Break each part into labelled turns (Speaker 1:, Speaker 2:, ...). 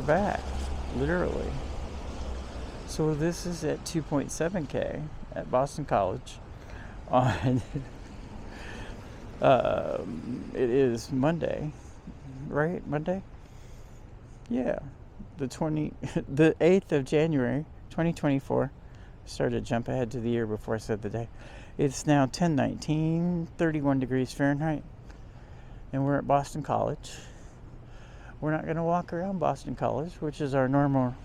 Speaker 1: back, literally. So this is at 2.7K at Boston College on it is Monday, right? Monday? Yeah. The 8th of January 2024. Started to jump ahead to the year before I said the day. It's now 10:19, 31 degrees Fahrenheit, and we're at Boston College. We're not going to walk around Boston College, which is our normal,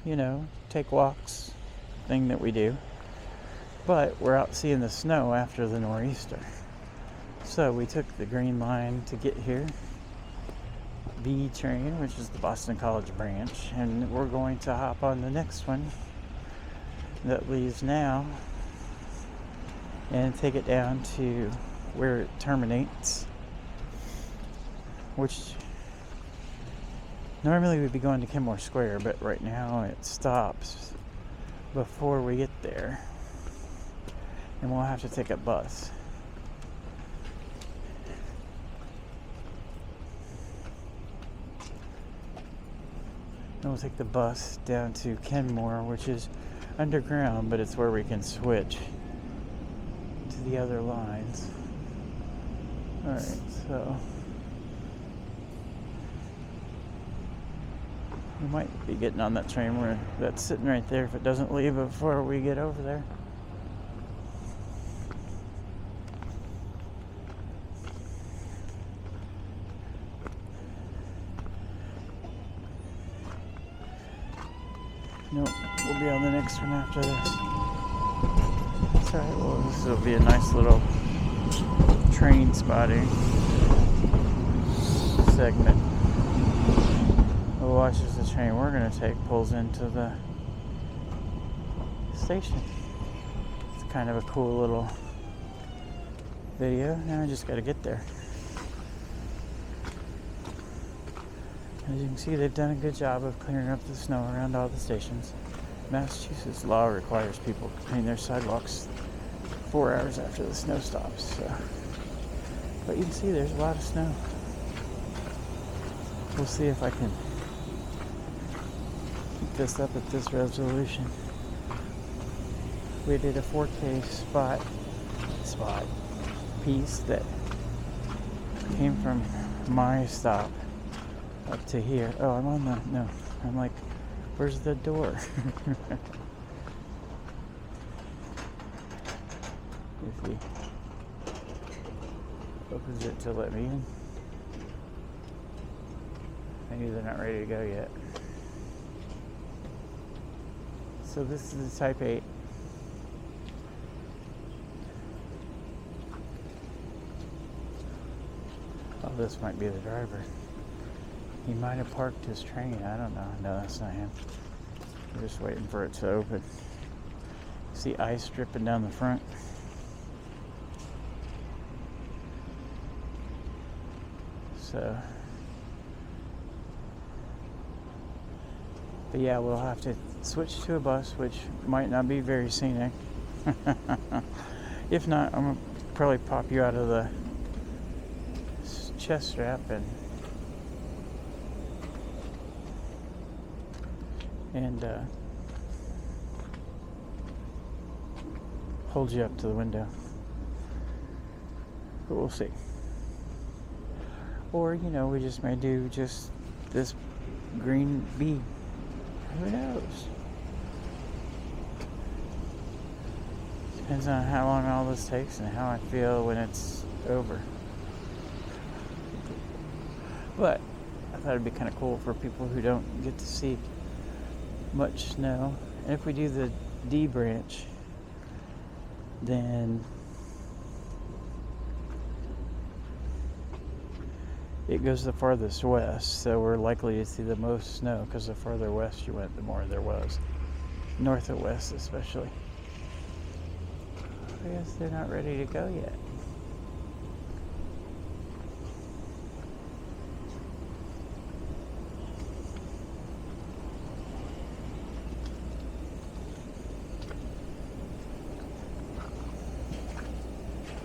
Speaker 1: take walks thing that we do. But we're out seeing the snow after the nor'easter. So we took the green line to get here, B Train, which is the Boston College branch, and we're going to hop on the next one that leaves now and take it down to where it terminates, which normally we'd be going to Kenmore Square, but right now it stops before we get there, and we'll have to take a bus. And we'll take the bus down to Kenmore, which is underground, but it's where we can switch to the other lines. Alright, so we might be getting on that train that's sitting right there if it doesn't leave before we get over there. Nope, we'll be on the next one after this. That's alright, well, this will be a nice little train spotting segment. We'll watch as the train we're going to take pulls into the station. It's kind of a cool little video. Now I just got to get there. As you can see, they've done a good job of clearing up the snow around all the stations. Massachusetts law requires people to clean their sidewalks 4 hours after the snow stops. So. But you can see there's a lot of snow. We'll see if I can keep this up at this resolution. We did a 4K spot piece that came from my stop up to here. Oh, I'm like, where's the door? If he opens it to let me in. Maybe they're not ready to go yet. So this is the Type 8. Oh, this might be the driver. He might have parked his train. I don't know. No, that's not him. We're just waiting for it to open. See ice dripping down the front. So, but yeah, we'll have to switch to a bus, which might not be very scenic. If not, I'm gonna probably pop you out of the chest strap and hold you up to the window. But we'll see. Or, we just may do just this green B. Who knows? Depends on how long all this takes and how I feel when it's over. But I thought it'd be kind of cool for people who don't get to see much snow. And if we do the D branch, then it goes the farthest west, so we're likely to see the most snow because the farther west you went, the more there was. North and west especially. I guess they're not ready to go yet.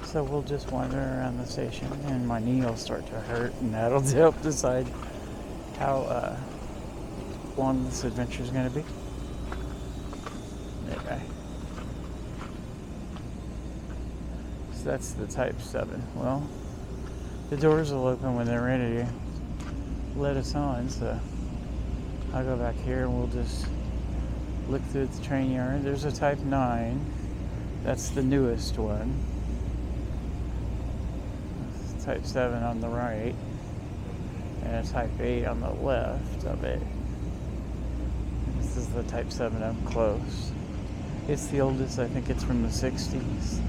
Speaker 1: So we'll just wander around the station, and my knee will start to hurt, and that'll help decide how long this adventure is going to be. Anyway. So that's the Type 7. Well, the doors will open when they're ready to let us on, so I'll go back here and we'll just look through the train yard. There's a Type 9. That's the newest one. Type 7 on the right. And a Type 8 on the left of it. This is the Type 7 up close. It's the oldest. I think it's from the 60s.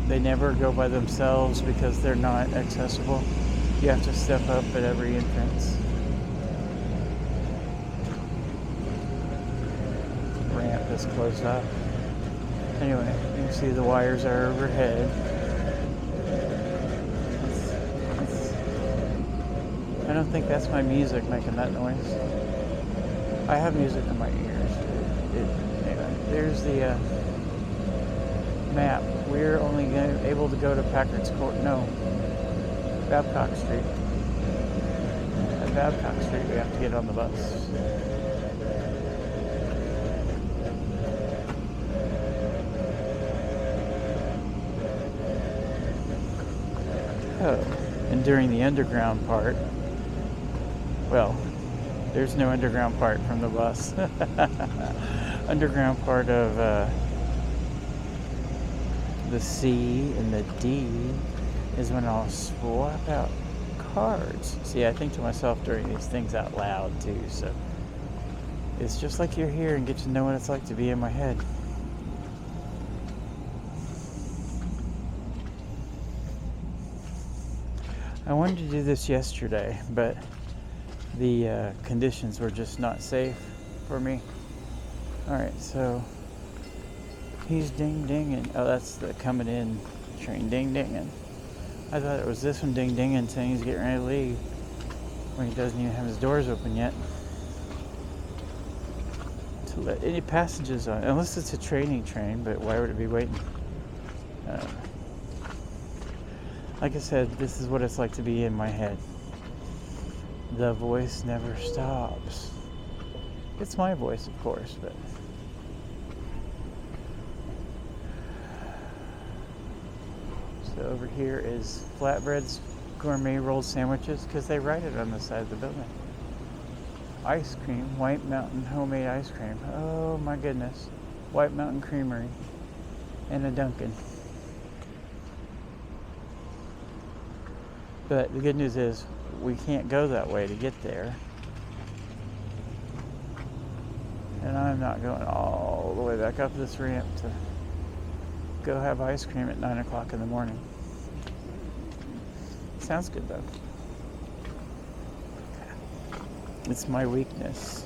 Speaker 1: They never go by themselves because they're not accessible. You have to step up at every entrance. Ramp is closed up. Anyway, you can see the wires are overhead. I don't think that's my music making that noise. I have music in my ears. Anyway, there's the map. We're only able to go to Packard's Court. No, Babcock Street. At Babcock Street, we have to get on the bus. Oh, and during the underground part, well, there's no underground part from the bus. Underground part of the C and the D is when I'll swap out cards. See, I think to myself during these things out loud too, so it's just like you're here and get to know what it's like to be in my head. I wanted to do this yesterday, but the conditions were just not safe for me. Alright, so he's ding-dinging. Oh, that's the coming in train ding-dinging. I thought it was this one ding-dinging saying he's getting ready to leave when he doesn't even have his doors open yet. To let any passengers on, unless it's a training train, but why would it be waiting? Like I said, this is what it's like to be in my head. The voice never stops. It's my voice, of course, but so over here is Flatbreads Gourmet Rolled Sandwiches, because they write it on the side of the building. Ice cream, White Mountain homemade ice cream. Oh my goodness. White Mountain Creamery and a Dunkin'. But the good news is we can't go that way to get there. And I'm not going all the way back up this ramp to go have ice cream at 9 o'clock in the morning. Sounds good though. It's my weakness.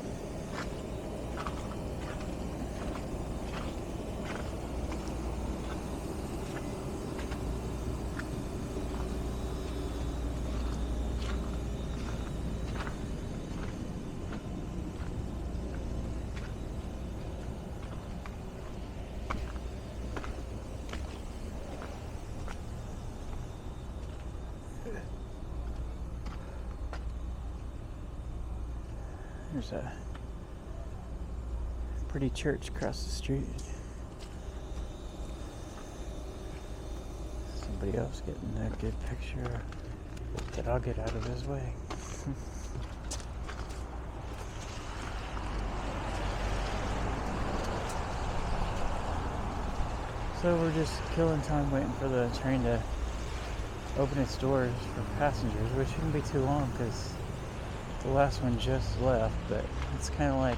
Speaker 1: There's a pretty church across the street. Somebody else getting a good picture that I'll get out of his way. So we're just killing time waiting for the train to open its doors for passengers, which shouldn't be too long because the last one just left, but it's kind of like,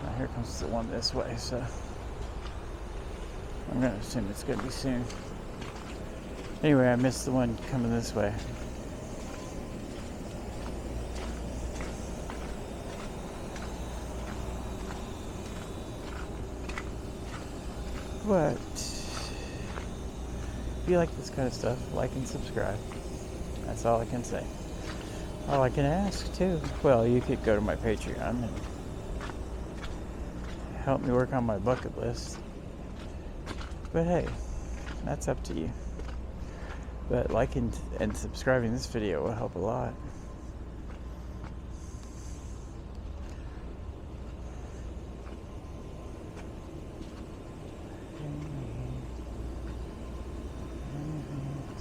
Speaker 1: oh, here comes the one this way, so I'm going to assume it's going to be soon. Anyway, I missed the one coming this way. But if you like this kind of stuff, like and subscribe. That's all I can say. All I can ask too. Well, you could go to my Patreon and help me work on my bucket list. But hey, that's up to you. But liking and subscribing this video will help a lot.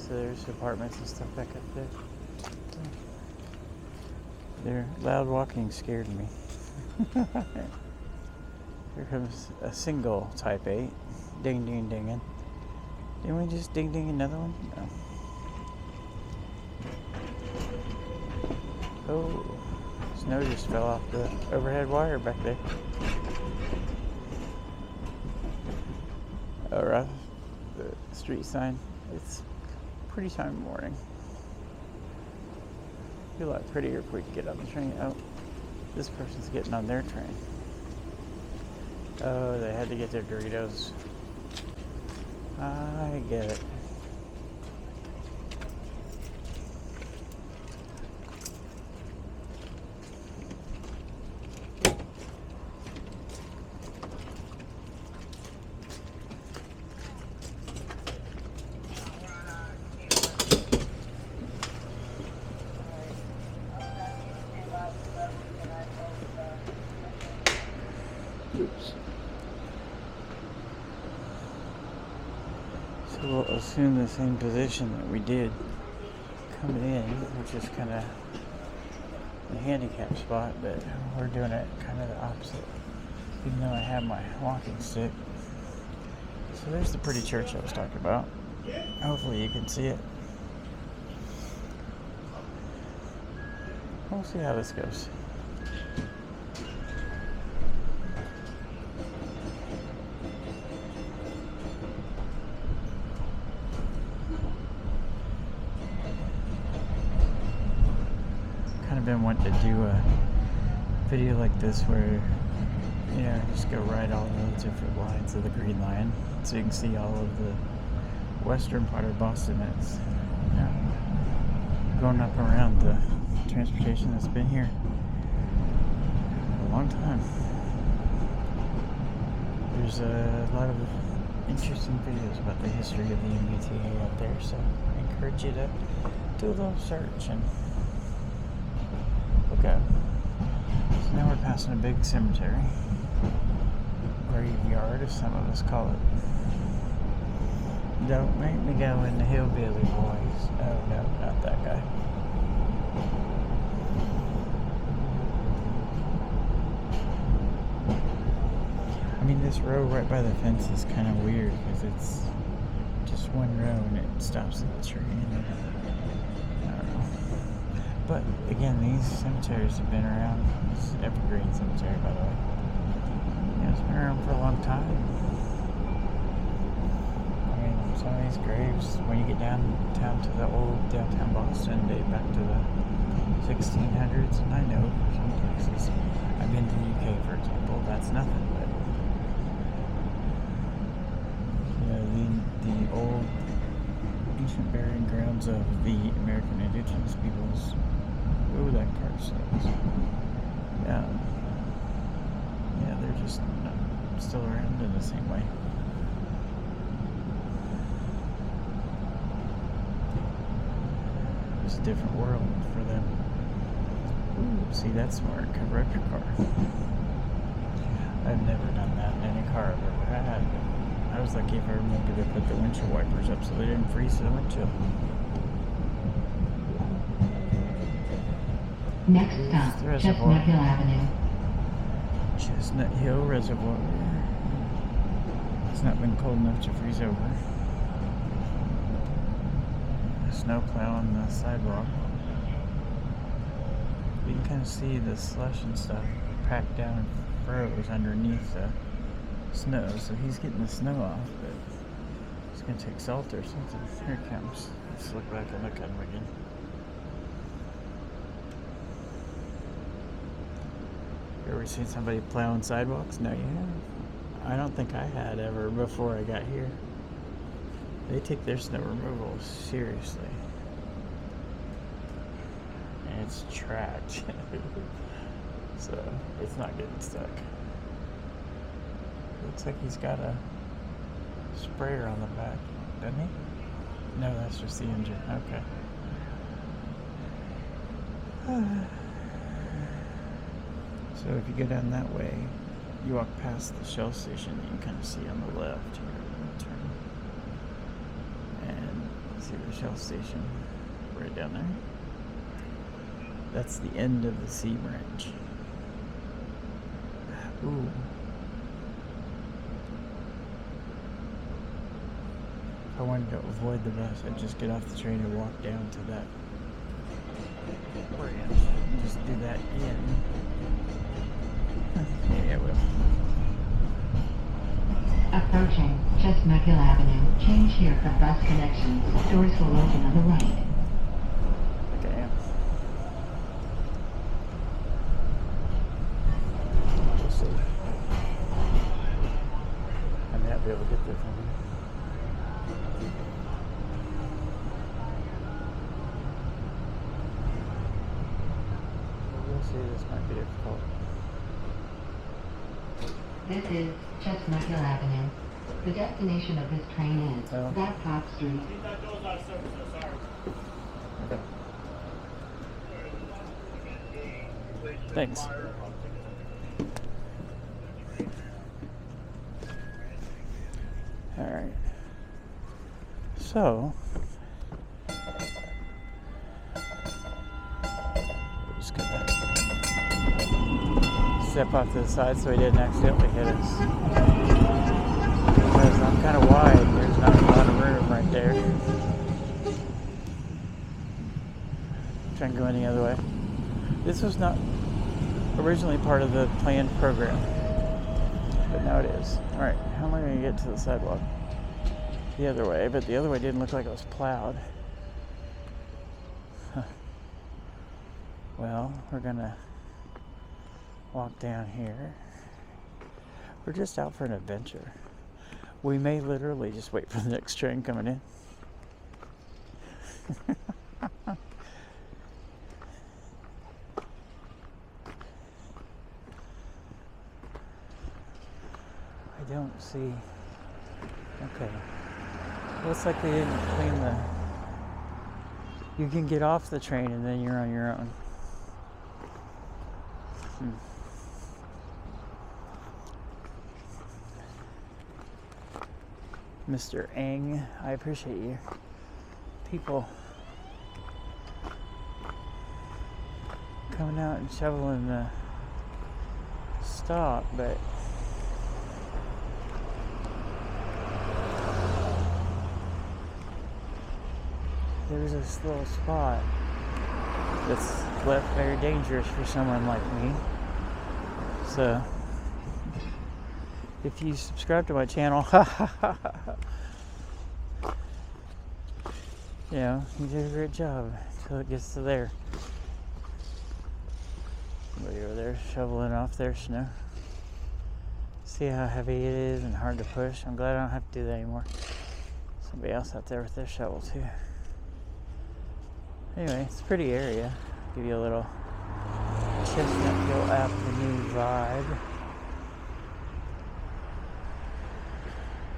Speaker 1: So there's apartments and stuff back up there. Their loud walking scared me. Here comes a single Type 8. Ding, ding, dinging. Didn't we just ding, ding another one? No. Oh, snow just fell off the overhead wire back there. Oh, right. The street sign. It's pretty time in the morning. It'd be a lot prettier if we could get on the train. Oh, this person's getting on their train. Oh, they had to get their Doritos. I get it. Oops. So we'll assume the same position that we did coming in, which is kind of the handicap spot, but we're doing it kind of the opposite, even though I have my walking stick. So there's the pretty church I was talking about. Hopefully you can see it. We'll see how this goes. Been wanting to do a video like this where, you know, just go ride all the different lines of the Green Line so you can see all of the western part of Boston. It's, you know, going up around the transportation that's been here for a long time. There's a lot of interesting videos about the history of the MBTA out there, so I encourage you to do a little search and look at it. So now we're passing a big cemetery. Graveyard, as some of us call it. Don't make me go in the hillbilly boys. Oh no, not that guy. I mean, this row right by the fence is kind of weird because it's just one row and it stops at the tree. But again, these cemeteries have been around. This is Evergreen Cemetery, by the way. Yeah, it's been around for a long time. I mean, some of these graves, when you get downtown to the old downtown Boston, date back to the 1600s, and I know some places. I've been to the UK, for example. That's nothing, but you know, the old ancient burying grounds of the American indigenous peoples. Oh, that car sucks. Yeah, they're just not still around in the same way. It's a different world for them. Ooh, see, that's smart. Cover up your car. I've never done that in any car I've ever had. I was lucky if I remember to put the windshield wipers up so they didn't freeze the windshield.
Speaker 2: Next stop, Chestnut Hill Avenue.
Speaker 1: Chestnut Hill Reservoir. It's not been cold enough to freeze over. A snow plow on the sidewalk. You can kind of see the slush and stuff packed down and froze underneath the snow, so he's getting the snow off, but he's going to take salt or something. Here it comes. Let's look back and look at him again. You ever seen somebody plowing sidewalks? No, you haven't. I don't think I had ever before I got here. They take their snow removal seriously. And it's tracked. So it's not getting stuck. Looks like he's got a sprayer on the back, doesn't he? No, that's just the engine. Okay. So if you go down that way, you walk past the Shell station, you can kind of see on the left here. Turn. And see the Shell station right down there. That's the end of the C branch. Ooh. If I wanted to avoid the bus, I'd just get off the train and walk down to that branch and just do that in. Yeah, I will.
Speaker 2: Approaching Chestnut Hill Avenue. Change here for bus connections. Doors will open on the right.
Speaker 1: Okay. We'll see. I may not be able to get there from here. We'll see. This might be difficult.
Speaker 2: This is Chestnut Hill Avenue. The destination of this train is Babcock Street.
Speaker 1: Okay. Thanks. All right. So, we're just gonna step off to the side so he didn't accidentally hit us. Because I'm kind of wide, there's not a lot of room right there. Try and go any other way. This was not originally part of the planned program, but now it is. All right, how am I going to get to the sidewalk? The other way, but the other way didn't look like it was plowed. Huh. Well, we're going to walk down here. We're just out for an adventure. We may literally just wait for the next train coming in. I don't see. Okay. Looks like they didn't clean the. You can get off the train and then you're on your own. Mr. Eng, I appreciate you. People coming out and shoveling the stop, but there's this little spot that's left very dangerous for someone like me. So if you subscribe to my channel, you know, you did a great job until it gets to there. Somebody over there shoveling off their snow. See how heavy it is and hard to push? I'm glad I don't have to do that anymore. Somebody else out there with their shovel too. Anyway, it's a pretty area. Give you a little Chestnut Hill Avenue vibe.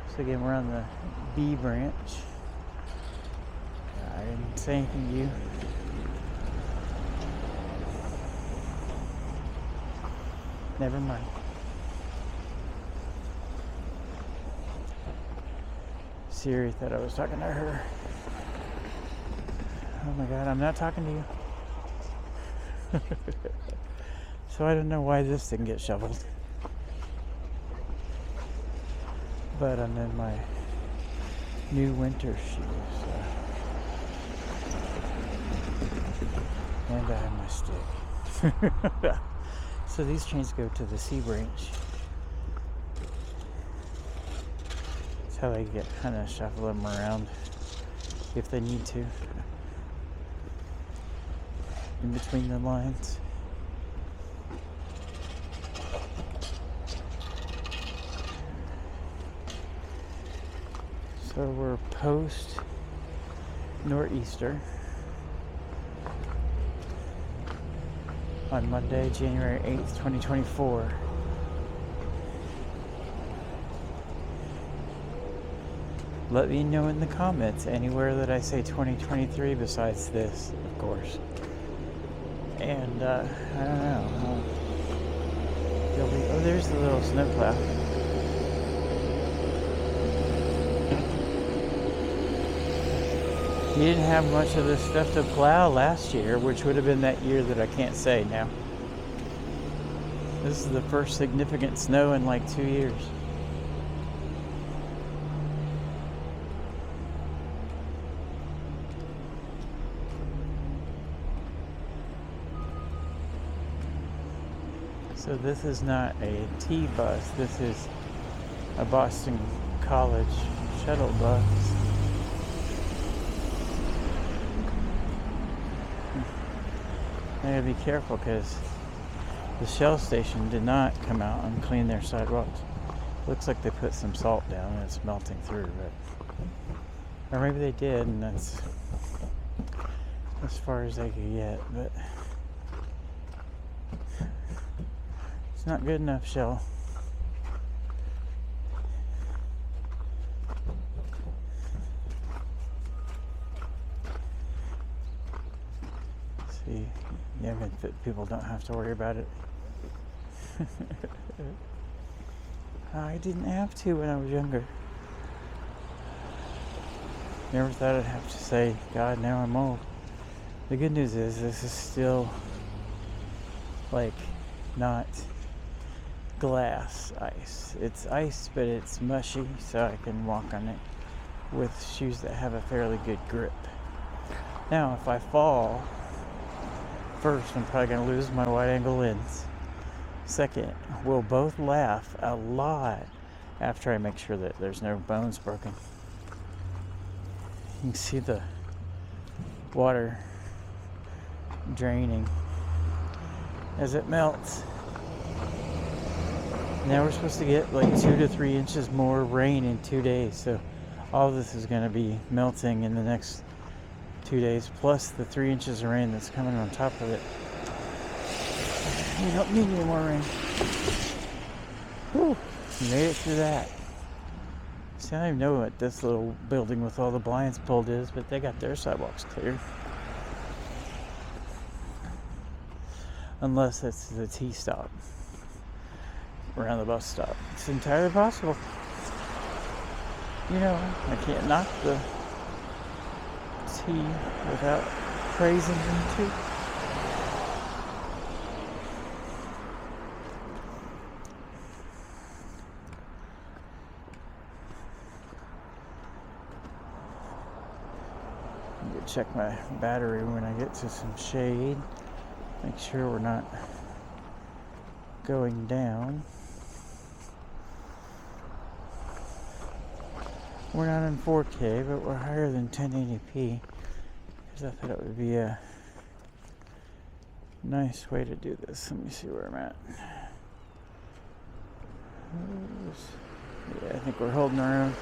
Speaker 1: So again, we're on the B branch. I didn't say anything to you. Never mind. Siri thought I was talking to her. Oh my God, I'm not talking to you. So I don't know why this didn't get shoveled. But I'm in my new winter shoes. And I have my stick. So these trains go to the C branch. That's how they get kind of shuffle them around if they need to. In between the lines. So we're post Nor'easter on Monday, January 8th, 2024. Let me know in the comments anywhere that I say 2023 besides this, of course. And I don't know. Oh, there's the little snowplow. You didn't have much of this stuff to plow last year, which would have been that year that I can't say now. This is the first significant snow in like 2 years. So this is not a T bus, this is a Boston College shuttle bus. I gotta be careful because the Shell station did not come out and clean their sidewalks. Looks like they put some salt down and it's melting through, but or maybe they did and that's as far as they could get, but it's not good enough, Shell. See, yeah, people don't have to worry about it. I didn't have to when I was younger. Never thought I'd have to say, God, now I'm old. The good news is this is still like not glass ice. It's ice, but it's mushy, so I can walk on it with shoes that have a fairly good grip. Now, if I fall, first, I'm probably going to lose my wide angle lens. Second, we'll both laugh a lot after I make sure that there's no bones broken. You can see the water draining as it melts. Now we're supposed to get like 2 to 3 inches more rain in 2 days, so all of this is going to be melting in the next 2 days, plus the 3 inches of rain that's coming on top of it. We don't need any more rain. Whew, we made it through that. See, I don't even know what this little building with all the blinds pulled is, but they got their sidewalks cleared. Unless it's the T stop around the bus stop. It's entirely possible. You know, I can't knock the T without praising them too. Check my battery when I get to some shade. Make sure we're not going down. We're not in 4K, but we're higher than 1080p because I thought it would be a nice way to do this. Let me see where I'm at. Yeah, I think we're holding our own.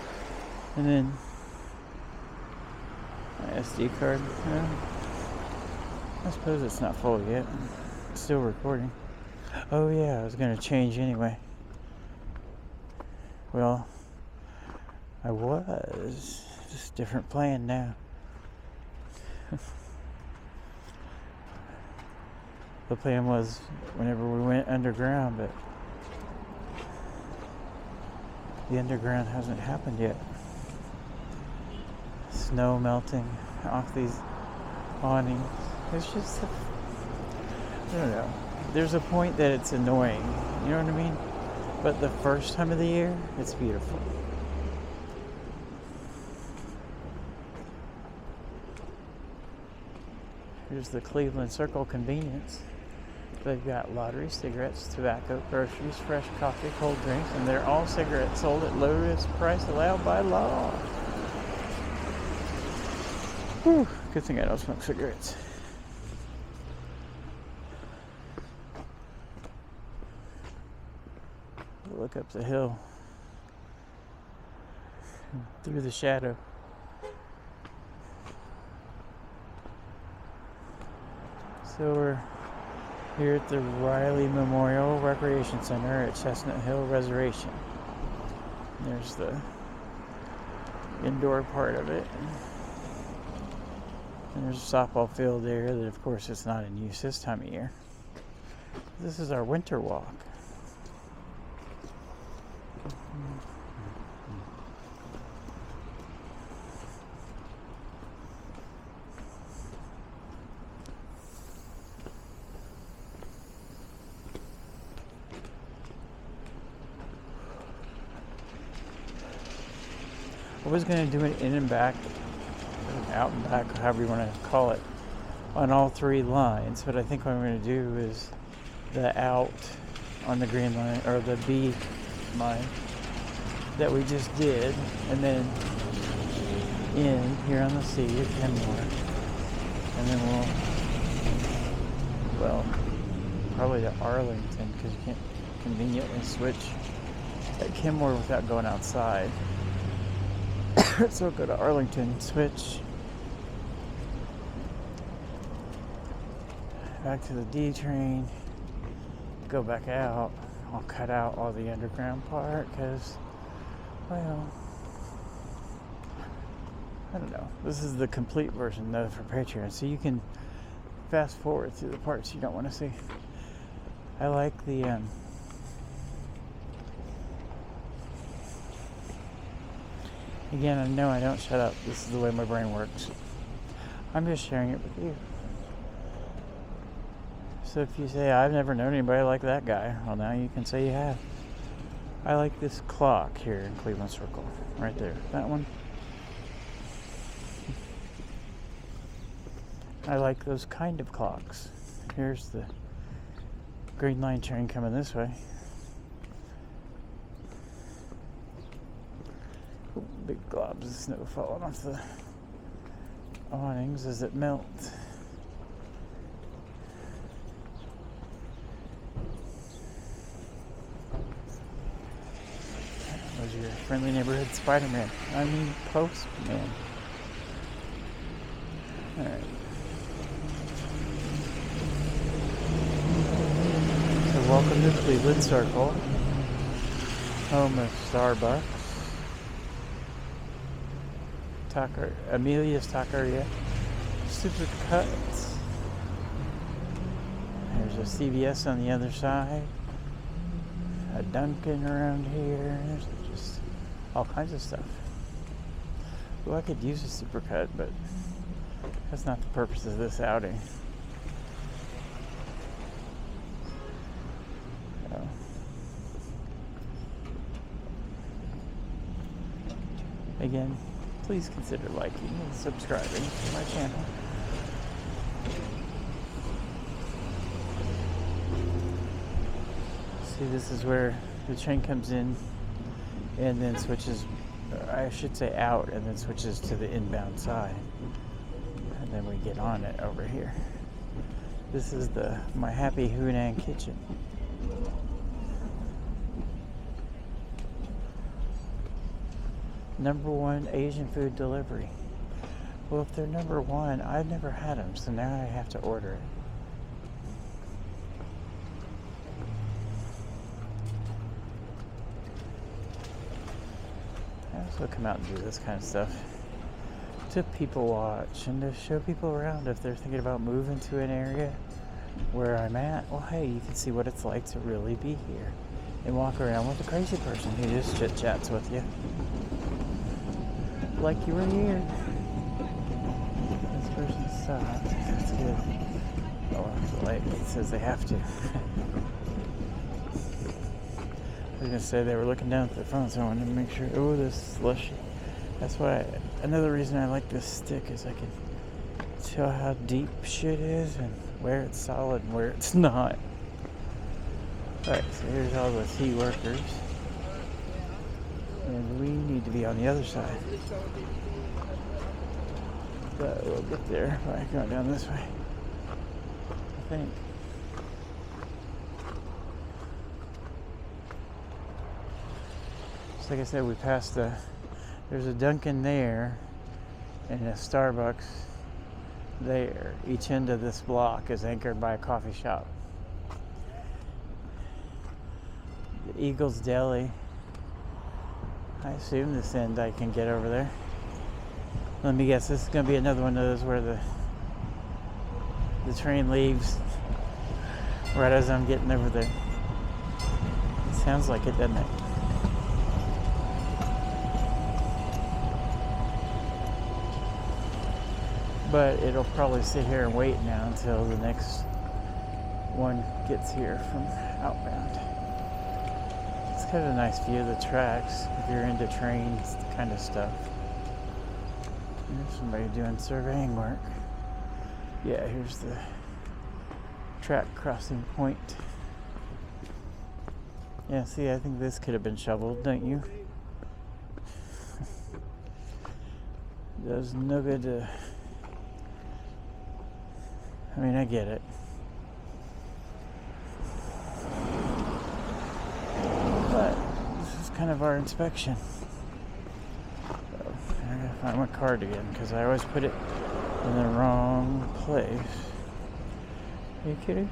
Speaker 1: And then my SD card. Yeah. I suppose it's not full yet. It's still recording. Oh yeah, I was going to change anyway. Well, I was. Just different plan now. The plan was whenever we went underground, but the underground hasn't happened yet. Snow melting off these awnings. It's just, I don't know. There's a point that it's annoying, you know what I mean? But the first time of the year, it's beautiful. Here's the Cleveland Circle convenience. They've got lottery, cigarettes, tobacco, groceries, fresh coffee, cold drinks, and they're all cigarettes sold at lowest price allowed by law. Whew, good thing I don't smoke cigarettes. Look up the hill through the shadow. So we're here at the Riley Memorial Recreation Center at Chestnut Hill Reservation. There's the indoor part of it. And there's a softball field there that, of course, it's not in use this time of year. This is our winter walk. I was going to do an in and back, or out and back, however you want to call it, on all 3 lines. But I think what I'm going to do is the out on the green line, or the B line that we just did, and then in here on the C at Kenmore. And then well, probably to Arlington, because you can't conveniently switch at Kenmore without going outside. So go to Arlington, switch back to the D train, go back out. I'll cut out all the underground part because, well, I don't know. This is the complete version though for Patreon, so you can fast forward through the parts you don't want to see. I like the again, I know I don't shut up. This is the way my brain works. I'm just sharing it with you. So if you say, I've never known anybody like that guy, well, now you can say you have. I like this clock here in Cleveland Circle, right there. That one. I like those kind of clocks. Here's the Green Line train coming this way. Ooh, big globs of snow falling off the awnings as it melts. Was your friendly neighborhood Spider-Man? I mean, Postman. All right. So welcome to Cleveland Circle, home of Starbucks, Amelia's Taqueria, Supercuts. There's a CVS on the other side, a Dunkin' around here. There's just all kinds of stuff. Well, I could use a Supercut, but that's not the purpose of this outing. So. Again, please consider liking and subscribing to my channel. See, this is where the train comes in and then switches, I should say out, and then switches to the inbound side. And then we get on it over here. This is my Happy Hunan kitchen. #1 Asian food delivery. Well, if they're #1, I've never had them, so now I have to order it. I also come out and do this kind of stuff to people watch and to show people around if they're thinking about moving to an area where I'm at. Well, hey, you can see what it's like to really be here and walk around with a crazy person who just chit chats with you like you were here. This person stopped. That's good. Oh, the light says they have to. I was gonna say they were looking down at their phone, so I wanted to make sure. Oh, this slush. That's why. Another reason I like this stick is I can tell how deep shit is and where it's solid and where it's not. Alright, so here's all the tea workers. And we need to be on the other side. But we'll get there by going down this way, I think. So like I said, we passed there's a Dunkin' there and a Starbucks there. Each end of this block is anchored by a coffee shop. The Eagles Deli. I assume this end I can get over there. Let me guess, this is going to be another one of those where the train leaves right as I'm getting over there. It sounds like it, doesn't it? But it'll probably sit here and wait now until the next one gets here from outbound. It's kind of a nice view of the tracks if you're into trains kind of stuff. There's somebody doing surveying work. Yeah, here's the track crossing point. Yeah, see, I think this could have been shoveled, don't you? Does no good to... I mean, I get it. But this is kind of our inspection. So I gotta find my card again because I always put it in the wrong place. Are you kidding?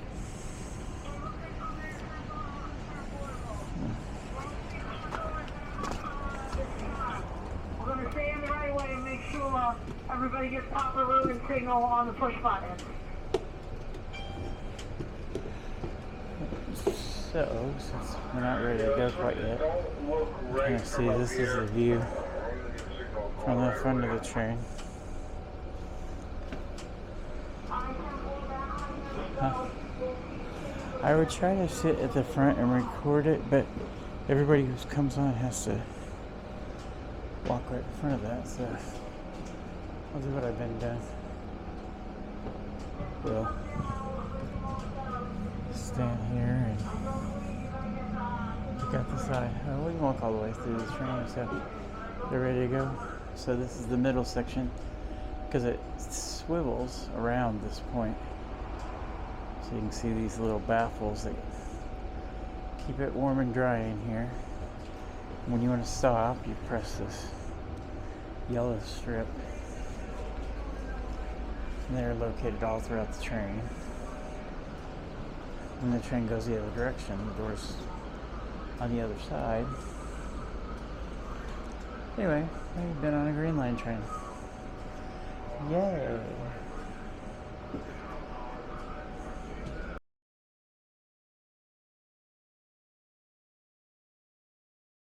Speaker 3: We're going to stay in the right way and make sure everybody gets proper route and signal on the push button.
Speaker 1: So, since we're not ready to go quite yet, you can see this is the view from the front of the train. I would try to sit at the front and record it, but everybody who comes on has to walk right in front of that, so I'll do what I've been doing. We'll stand here and check out the side. We can walk all the way through the train, so they're ready to go. So this is the middle section because it swivels around this point. So you can see these little baffles that keep it warm and dry in here. When you want to stop, you press this yellow strip. And they're located all throughout the train. When the train goes the other direction, the door's on the other side. Anyway, we've been on a Green Line train. Yay!